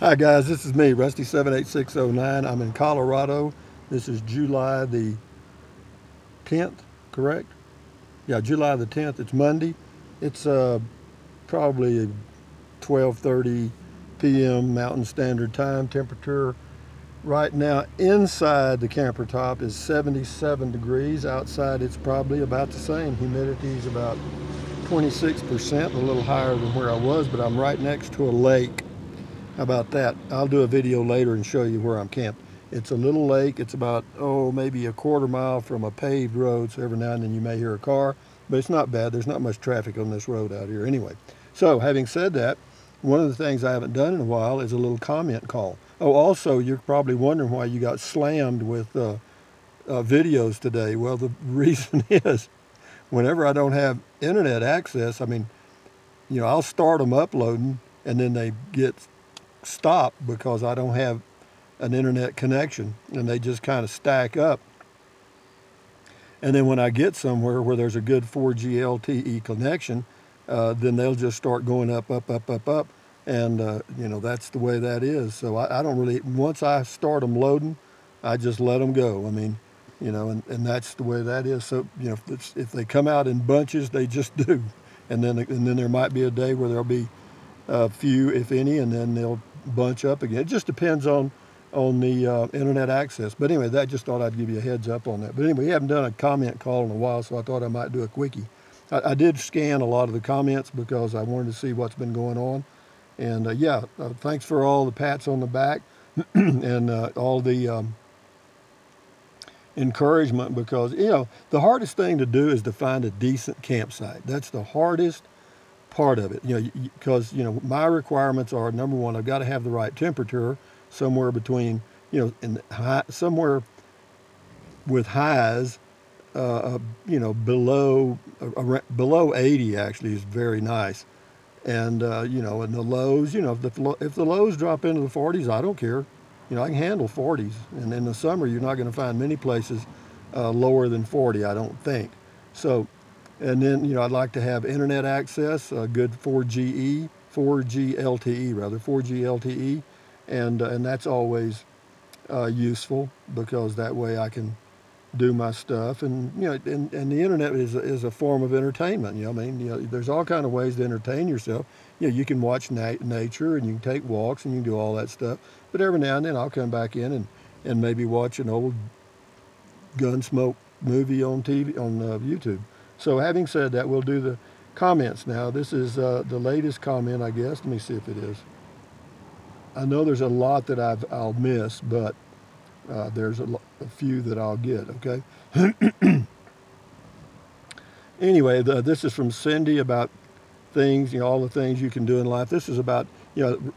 Hi guys, this is me, Rusty78609. I'm in Colorado. This is July the 10th, correct? Yeah, July the 10th. It's Monday. It's probably 12:30 p.m. Mountain Standard Time. Temperature right now inside the camper top is 77 degrees. Outside it's probably about the same. Humidity is about 26%, a little higher than where I was, but I'm right next to a lake. How about that? I'll do a video later and show you where I'm camped. It's a little lake. It's about, maybe a quarter mile from a paved road, so every now and then you may hear a car, but it's not bad. There's not much traffic on this road out here anyway. So, having said that, one of the things I haven't done in a while is a little comment call. Oh, also, you're probably wondering why you got slammed with videos today. Well, the reason is whenever I don't have internet access, I'll start them uploading and then they get stop because I don't have an internet connection and they just kind of stack up. And then when I get somewhere where there's a good 4G LTE connection, then they'll just start going up, up, up, up, up. And, that's the way that is. So I don't really, once I start them loading, I just let them go. And that's the way that is. So, if they come out in bunches, they just do. And then there might be a day where there'll be a few, if any, and then they'll bunch up again. It just depends on the internet access. But anyway, that just thought I'd give you a heads up on that. But anyway, we haven't done a comment call in a while, so I thought I might do a quickie. I did scan a lot of the comments because I wanted to see what's been going on. And thanks for all the pats on the back and all the encouragement, because the hardest thing to do is to find a decent campsite. That's the hardest part of it, because my requirements are, number one, I've got to have the right temperature, somewhere between somewhere with highs below 80 actually is very nice. And and the lows, if the lows drop into the 40s, I don't care. I can handle 40s. And in the summer, you're not going to find many places lower than 40, I don't think. So, and then, I'd like to have internet access, good 4G LTE, and that's always useful, because that way I can do my stuff. And and the internet is a form of entertainment. There's all kind of ways to entertain yourself. You can watch nature, and you can take walks, and you can do all that stuff. But every now and then I'll come back in and maybe watch an old Gunsmoke movie on TV on YouTube. So having said that, we'll do the comments now. This is the latest comment, I guess. Let me see if it is. I know there's a lot that I'll miss, but there's a few that I'll get, okay? Anyway, this is from Cindy about things, all the things you can do in life. This is about,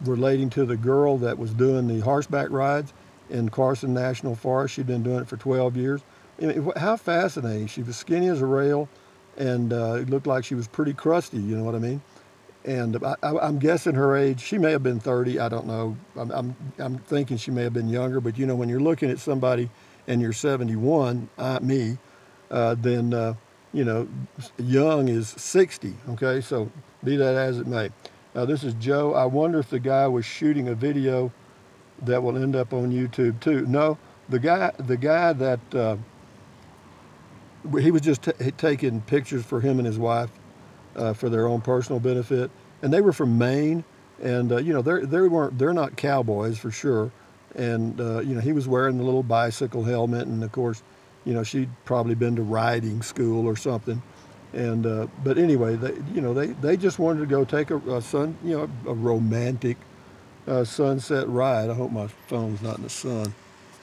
relating to the girl that was doing the horseback rides in Carson National Forest. She'd been doing it for 12 years. How fascinating. She was skinny as a rail, and it looked like she was pretty crusty, you know what I mean? And I'm guessing her age, she may have been 30, I don't know. I'm thinking she may have been younger, but when you're looking at somebody and you're 71, me, then, young is 60, okay? So be that as it may. This is Joe. I wonder if the guy was shooting a video that will end up on YouTube too. No, the guy that, he was just taking pictures for him and his wife for their own personal benefit, and they were from Maine, and they're not cowboys for sure, and he was wearing the little bicycle helmet, and of course, she'd probably been to riding school or something, and but anyway, they just wanted to go take a romantic sunset ride. I hope my phone's not in the sun,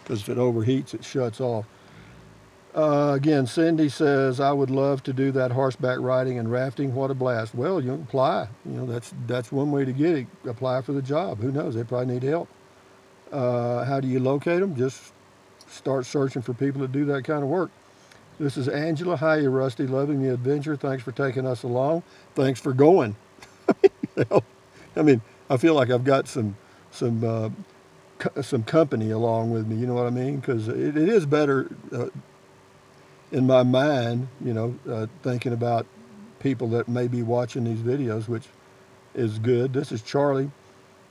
because if it overheats, it shuts off. Again, Cindy says, I would love to do that horseback riding and rafting. What a blast. Well, you apply. That's one way to get it. Apply for the job. Who knows? They probably need help. How do you locate them? Just start searching for people that do that kind of work. This is Angela. Hi, you Rusty. Loving the adventure. Thanks for taking us along. Thanks for going. I feel like I've got some company along with me. You know what I mean? Because it is better in my mind, thinking about people that may be watching these videos, which is good. This is Charlie.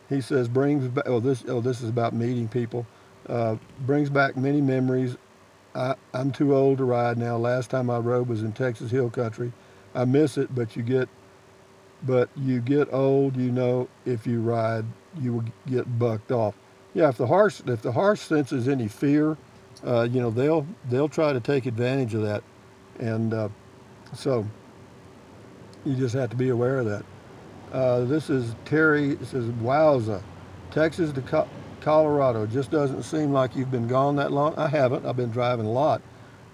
He says brings back. This is about meeting people. Brings back many memories. I'm too old to ride now. Last time I rode was in Texas Hill Country. I miss it, but you get old. You know, if you ride, you will get bucked off. Yeah, if the horse senses any fear, they'll try to take advantage of that, and so you just have to be aware of that. This is Terry. It says, "Wowza, Texas to Colorado. Just doesn't seem like you've been gone that long." I haven't. I've been driving a lot.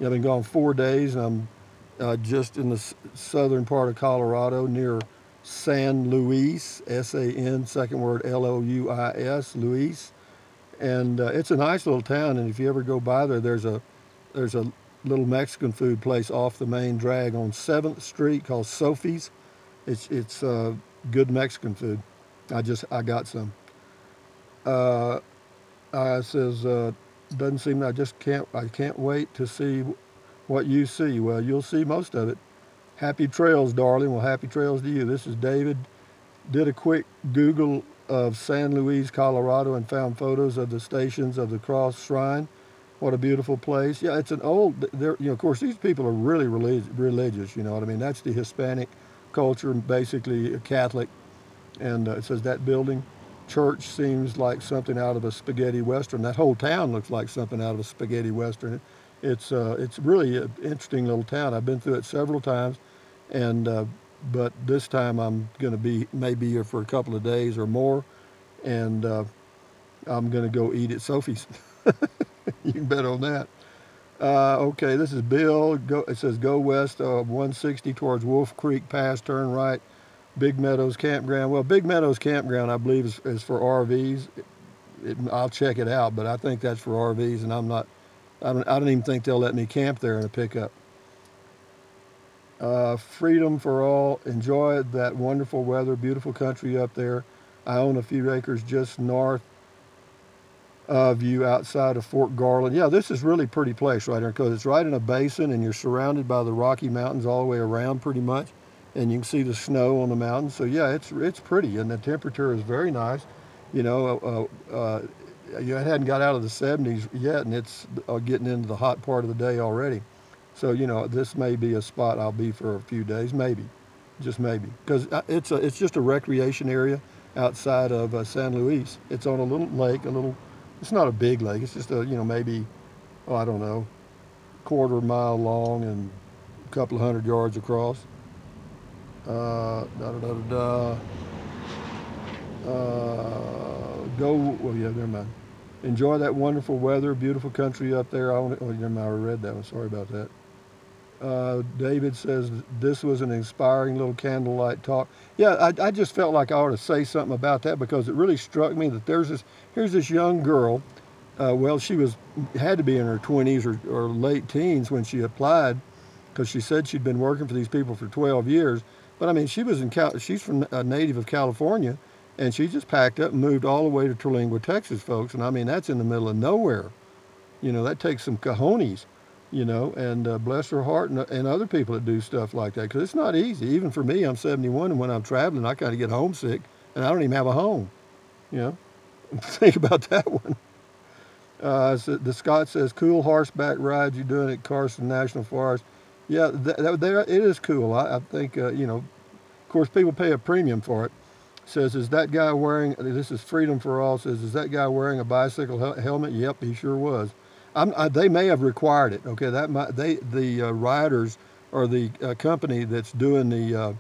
I've been gone 4 days, and I'm just in the southern part of Colorado near San Luis, S-A-N, second word L-O-U-I-S, Luis. And it's a nice little town. And if you ever go by there, there's a little Mexican food place off the main drag on 7th Street called Sophie's. It's good Mexican food. I got some. Uh, says doesn't seem. I can't wait to see what you see. Well, you'll see most of it. Happy trails, darling. Well, happy trails to you. This is David. Did a quick Google of San Luis, Colorado, and found photos of the Stations of the Cross Shrine. What a beautiful place. Yeah, it's an old. Of course, these people are really religious. You know what I mean? That's the Hispanic culture, basically a Catholic. And it says that building, church seems like something out of a spaghetti western. That whole town looks like something out of a spaghetti western. It's really an interesting little town. I've been through it several times, and but this time I'm going to be maybe here for a couple of days or more, and I'm going to go eat at Sophie's. You can bet on that. Okay, this is Bill. It says go west of 160 towards Wolf Creek Pass, turn right. Big Meadows Campground. Well, Big Meadows Campground, I believe, is for RVs. I'll check it out, but I think that's for RVs, and I don't even think they'll let me camp there in a pickup. Freedom for all. Enjoy that wonderful weather, beautiful country up there. I own a few acres just north of you outside of Fort Garland. Yeah, this is really pretty place right here because it's right in a basin and you're surrounded by the Rocky Mountains all the way around pretty much, and you can see the snow on the mountains. So yeah, it's pretty, and the temperature is very nice. You know, it hadn't got out of the 70s yet, and it's getting into the hot part of the day already. So this may be a spot I'll be for a few days, maybe, just maybe, because it's just a recreation area outside of San Luis. It's on a little lake, It's not a big lake. It's just maybe, I don't know, quarter-mile long and a couple of 100 yards across. Never mind. Enjoy that wonderful weather, beautiful country up there. Never mind, I read that one. Sorry about that. David says this was an inspiring little candlelight talk. Yeah, I just felt like I ought to say something about that because it really struck me that here's this young girl. She had to be in her 20s or late teens when she applied, because she said she'd been working for these people for 12 years. But I mean, she's from a native of California, and she just packed up and moved all the way to Terlingua, Texas, folks. And I mean, that's in the middle of nowhere. That takes some cojones. And bless her heart and other people that do stuff like that, because it's not easy. Even for me, I'm 71, and when I'm traveling, I kind of get homesick, and I don't even have a home. Think about that one. The Scott says, cool horseback rides you're doing at Carson National Forest. Yeah, it is cool. I think, of course, people pay a premium for it. Says, is that guy wearing, this is Freedom for All, says, is that guy wearing a bicycle helmet? Yep, he sure was. They may have required it. Okay, the riders or the company that's doing the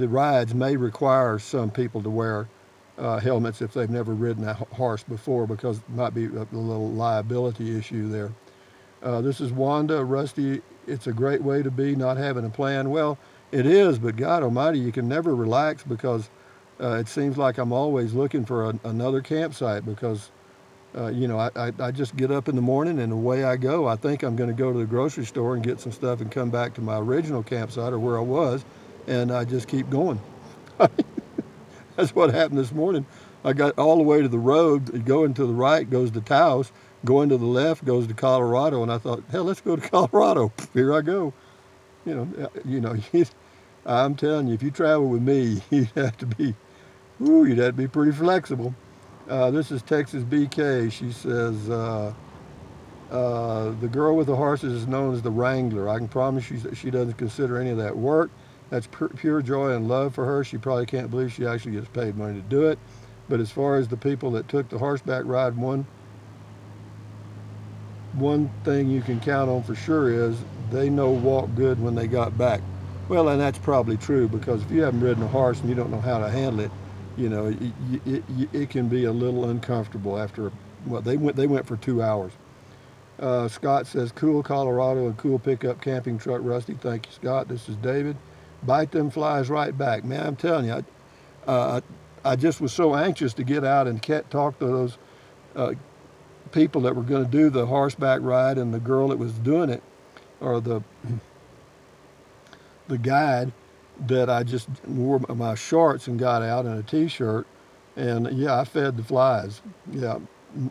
rides may require some people to wear helmets if they've never ridden a horse before, because it might be a little liability issue there. This is Wanda. Rusty, it's a great way to be, not having a plan. Well, it is, but God Almighty, you can never relax, because it seems like I'm always looking for another campsite, because I just get up in the morning and away I go. I think I'm going to go to the grocery store and get some stuff and come back to my original campsite, or where I was, and I just keep going. That's what happened this morning. I got all the way to the road. Going to the right goes to Taos. Going to the left goes to Colorado. And I thought, hell, let's go to Colorado. Here I go. I'm telling you, if you travel with me, you'd have to be pretty flexible. This is Texas BK. She says, the girl with the horses is known as the Wrangler. I can promise you that she doesn't consider any of that work. That's pure joy and love for her. She probably can't believe she actually gets paid money to do it. But as far as the people that took the horseback ride, one thing you can count on for sure is they know walk good when they got back. Well, and that's probably true, because if you haven't ridden a horse and you don't know how to handle it, you know, it can be a little uncomfortable after. Well, they went for 2 hours. Scott says, cool Colorado and cool pickup camping truck, Rusty. Thank you, Scott. This is David. Bite them flies right back. Man, I'm telling you, I just was so anxious to get out and talk to those people that were going to do the horseback ride, and the girl that was doing it, or the guide, that I just wore my shorts and got out in a t-shirt, and yeah, I fed the flies. Yeah,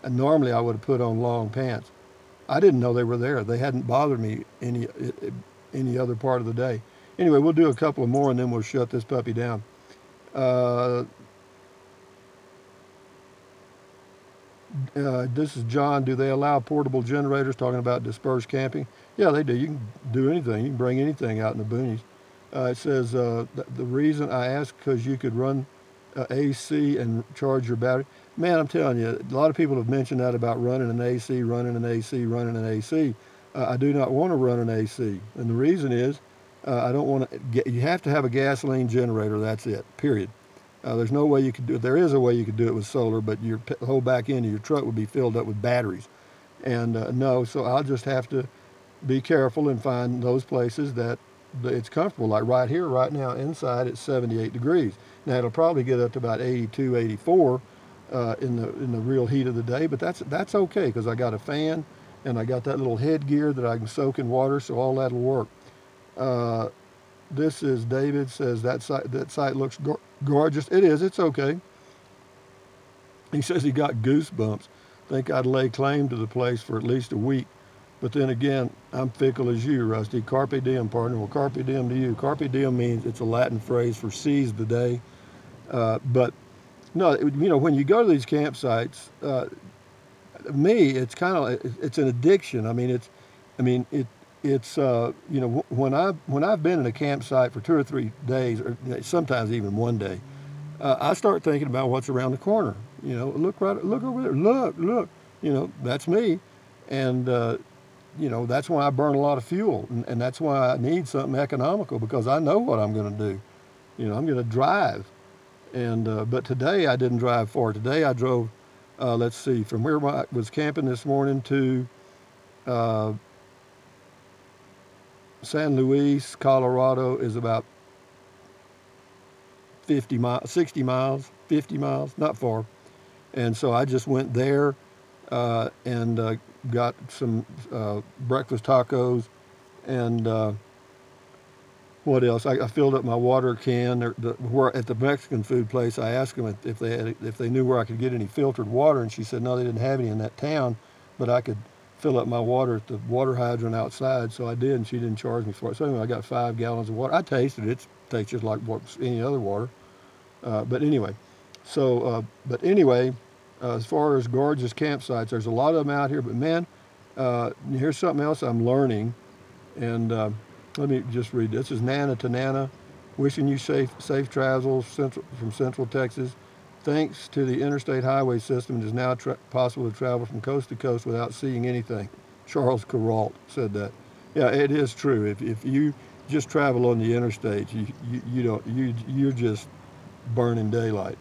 normally I would have put on long pants. I didn't know they were there. They hadn't bothered me any other part of the day. Anyway, we'll do a couple of more and then we'll shut this puppy down. This is John. Do they allow portable generators? Talking about dispersed camping. Yeah, they do. You can do anything. You can bring anything out in the boonies. It says the reason I asked, because you could run AC and charge your battery. Man, I'm telling you, a lot of people have mentioned that about running an AC, running an AC, running an AC. I do not want to run an AC, and the reason is I don't want to get. You have to have a gasoline generator. That's it. Period. There's no way you could do it. There is a way you could do it with solar, but your whole back end of your truck would be filled up with batteries. And no, so I'll just have to be careful and find those places that it's comfortable. Like right here, right now, inside it's 78 degrees. Now it'll probably get up to about 82, 84 in the real heat of the day, but that's okay, because I got a fan and I got that little headgear that I can soak in water, so all that'll work. This is David. Says that site looks gorgeous. It is. It's okay. He says he got goosebumps. Think I'd lay claim to the place for at least a week. But then again, I'm fickle as you, Rusty. Carpe diem, partner. Well, carpe diem to you. Carpe diem means, it's a Latin phrase for seize the day. But no, you know, when you go to these campsites, me, it's kind of, it's an addiction. It's you know, when I've been in a campsite for 2 or 3 days, or sometimes even one day, I start thinking about what's around the corner. You know, look over there, look. You know, that's me, and you know, that's why I burn a lot of fuel, and that's why I need something economical, because I know what I'm going to do. You know, I'm going to drive, and but today I didn't drive far. Today I drove, let's see, from where I was camping this morning to San Luis, Colorado, is about 50 miles, 60 miles, 50 miles, not far. And so I just went there and got some breakfast tacos, and what else? I filled up my water can. At the Mexican food place, I asked them if they knew where I could get any filtered water, and she said no, they didn't have any in that town, but I could fill up my water at the water hydrant outside. So I did, and she didn't charge me for it. So anyway, I got 5 gallons of water. I tasted it. It tastes just like any other water. But anyway, as far as gorgeous campsites, there's a lot of them out here. But man, here's something else I'm learning, and let me just read. This is Nana to Nana, wishing you safe travels from Central Texas. Thanks to the interstate highway system, it is now possible to travel from coast to coast without seeing anything. Charles Carrault said that. Yeah, it is true. If you just travel on the interstate, you're just burning daylight.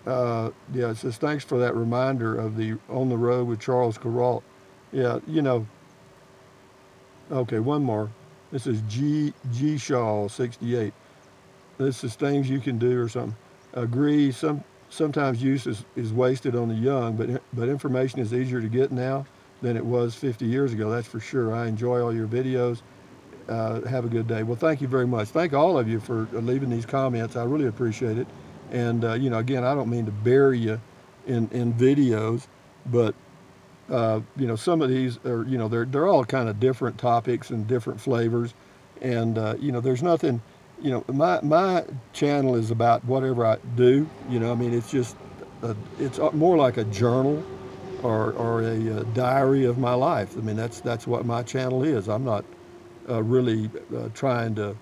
Yeah, it says thanks for that reminder of the On the Road with Charles Carrault. Yeah, you know. Okay, one more. This is G Shaw 68. This is things you can do or something. Agree. Sometimes use is wasted on the young, but information is easier to get now than it was 50 years ago. That's for sure. I enjoy all your videos. Have a good day. Well, thank you very much. Thank all of you for leaving these comments. I really appreciate it. And you know, again, I don't mean to bury you in videos, but you know, some of these are, you know, they're all kind of different topics and different flavors, and you know, there's nothing. You know, my channel is about whatever I do. You know, it's just it's more like a journal or a diary of my life. I mean, that's what my channel is. I'm not really trying to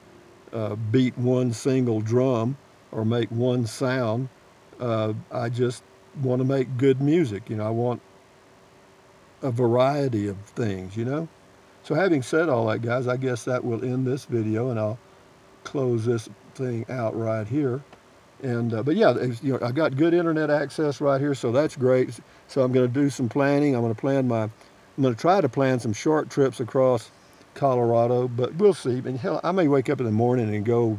beat one single drum or make one sound. I just want to make good music. You know, I want a variety of things, you know. So having said all that, guys, I guess that will end this video, and I'll close this thing out right here. And but yeah, you know, I got good internet access right here, so that's great. So I'm going to do some planning. I'm going to try to plan some short trips across Colorado, but we'll see. And hell, I may wake up in the morning and go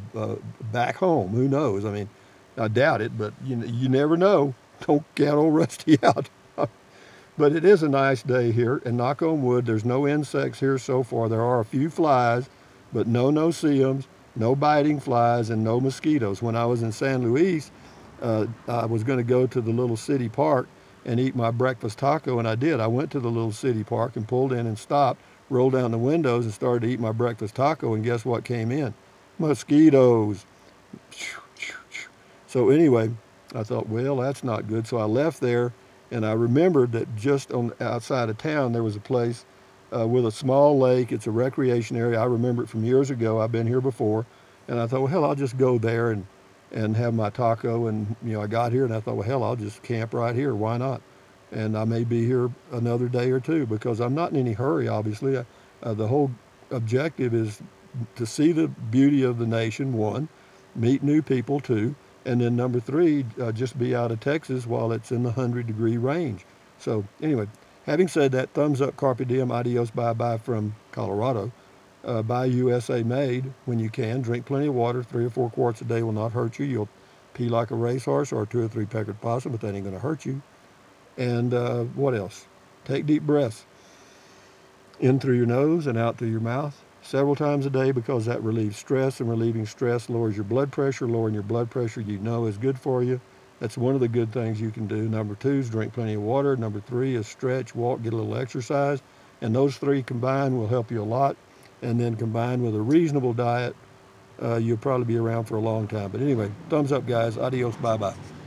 back home. Who knows? I mean, I doubt it, but you never know. Don't count old Rusty out. But it is a nice day here, and knock on wood, there's no insects here so far. There are a few flies, but no no-see-ums, no biting flies, and no mosquitoes. When I was in San Luis, I was going to go to the little city park and eat my breakfast taco, and I did. I went to the little city park and pulled in and stopped, rolled down the windows and started to eat my breakfast taco, and guess what came in? Mosquitoes. So anyway, I thought, well, that's not good. So I left there, and I remembered that just on outside of town there was a place with a small lake. It's a recreation area. I remember it from years ago. I've been here before, and I thought, well, hell, I'll just go there and have my taco. And you know, I got here and I thought, well, hell, I'll just camp right here. Why not? And I may be here another day or two because I'm not in any hurry. Obviously, the whole objective is to see the beauty of the nation. One, meet new people. Two. And then number three, just be out of Texas while it's in the 100-degree range. So anyway, having said that, thumbs up, carpe diem, adios, bye-bye from Colorado. Buy USA made when you can. Drink plenty of water. 3 or 4 quarts a day will not hurt you. You'll pee like a racehorse or a 2 or 3 peckered possum, but that ain't going to hurt you. And what else? Take deep breaths. In through your nose and out through your mouth several times a day, because that relieves stress, and relieving stress lowers your blood pressure. Lowering your blood pressure, you know, is good for you. That's one of the good things you can do. Number 2 is drink plenty of water. Number 3 is stretch, walk, get a little exercise. And those 3 combined will help you a lot. And then combined with a reasonable diet, you'll probably be around for a long time. But anyway, thumbs up, guys. Adios, bye-bye.